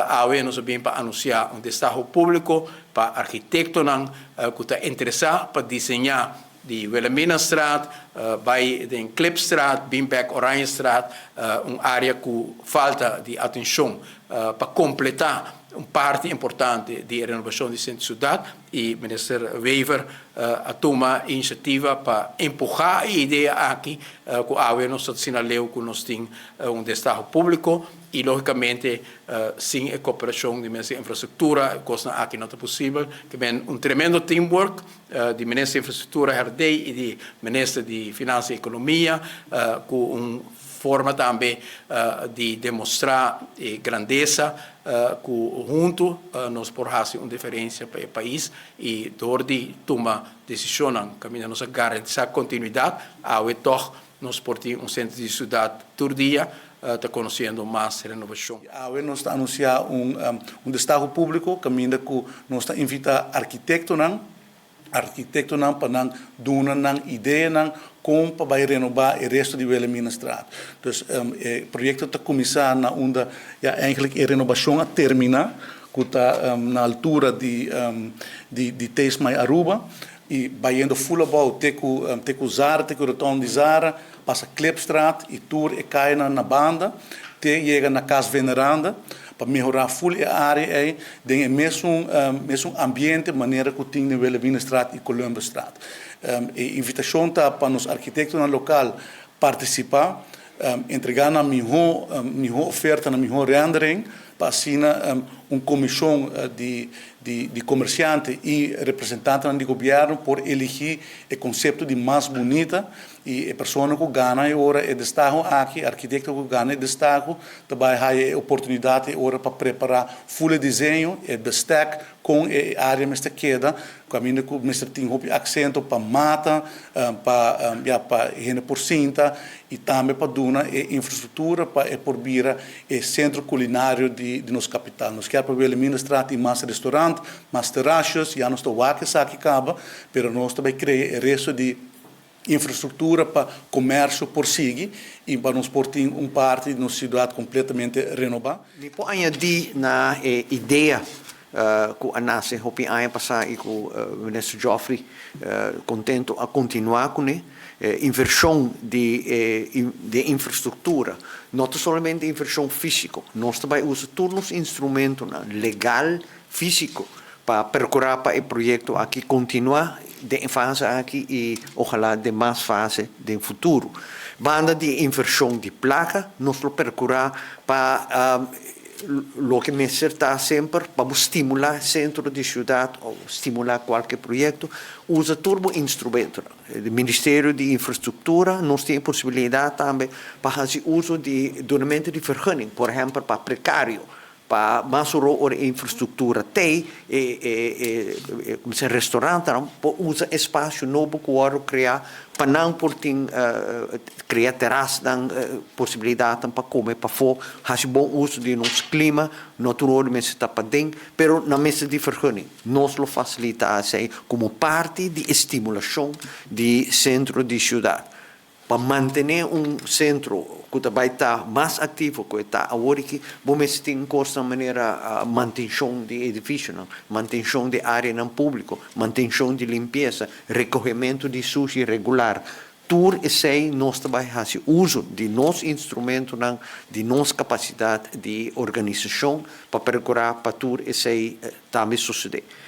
awe nós bem para anunciar destaho publico para arquitecto não que está interessado para desenhar de Wilhelminastraat, bij de Klipstraat, Bimbek, Oranjestraat, área com falta de atenção para completar parte importante de renovação de Centro di Ciudad e Minister Wever toma iniciativa para empurrar a ideia aqui que a nós sinaleu que nós temos destaho público e logicamente sem a cooperação de Minister Infrastructura coisa aqui não é possível que vem tremendo teamwork de Minister Infrastructura Herde e de Minister de Finansas e Economia com forma também de demonstrar grandeza que junto nós podemos fazer uma diferença para o país e door de tomar decisões caminho nós garantir continuidade ao nós podemos Centro di Ciudad todo dia está conhecendo mais renovação. Nós está anunciar destaho público caminho que nós está invitar arquitecto não para não dar não ideia não como para renovar o resto de Wilhelminastraat. Então, o projeto está começando na onda eigenlijk a renovação a terminar, que está na altura de Tesmai Aruba e vai indo full about teco Zara, teco retorno de Zara, passa Klipstraat e tour e cai na banda, te chega na casa veneranda para melhorar full a área aí, tem mesmo ambiente, maneira que tem no Wilhelminastraat e Columbusstraat. A invitação está para os arquitetos no local participar, entregar na melhor oferta, na melhor rendering, para assinar uma comissão de comerciantes e representantes do governo por elegir o conceito de mais bonita e a pessoa que ganha agora é destaho aqui, arquiteto que ganha destaho, também há a oportunidade agora para preparar full desenho e destaque com a área que queda, caminho que o mestre tem acento para mata, para renda porcinta e também para dar infraestrutura para porbir o centro culinário de nossa capital. Nós queremos para Wilhelminastraat e mais restaurante, mais terraças, já não estou aqui, acaba, mas nós também criamos o resto de infraestrutura para comércio por si e para nos portar parte de nossa cidade completamente renovada. Depois añadir na ideia que a nossa opinião passar e com o ministro Geoffrey contento a continuar com inversão de infraestrutura, não somente inversão física, nós também usamos todos os instrumentos legal físico para procurar para o projeto aqui continuar de fase aqui e ojalá de mais fase de futuro. Banda de inversão de placa, nós vamos procurar para o que me está sempre para estimular Centro di Ciudad ou estimular qualquer projeto, usa todo instrumento. O Ministério de Infrastructura nós tem possibilidade também para fazer uso de Durante de vergunning, por exemplo, para precário, para mais infraestrutura tem como se restaurante usa espaço novo que o criar para não por criar terraças possibilidade para comer para fora fazer bom uso de nosso clima naturalmente está para dentro pero na mesa de vergunning nós lo facilita assim como parte de estimulação de Centro di Ciudad para manter centro que vai estar mais ativo que está agora que vamos ter em conta maneira manutenção de edifício, manutenção de área não público, manutenção de limpeza, recolhimento de sujo regular. Tudo isso aí nós também fazemos uso de nosso instrumento, de nossa capacidade de organização para procurar para tudo isso aí também suceder.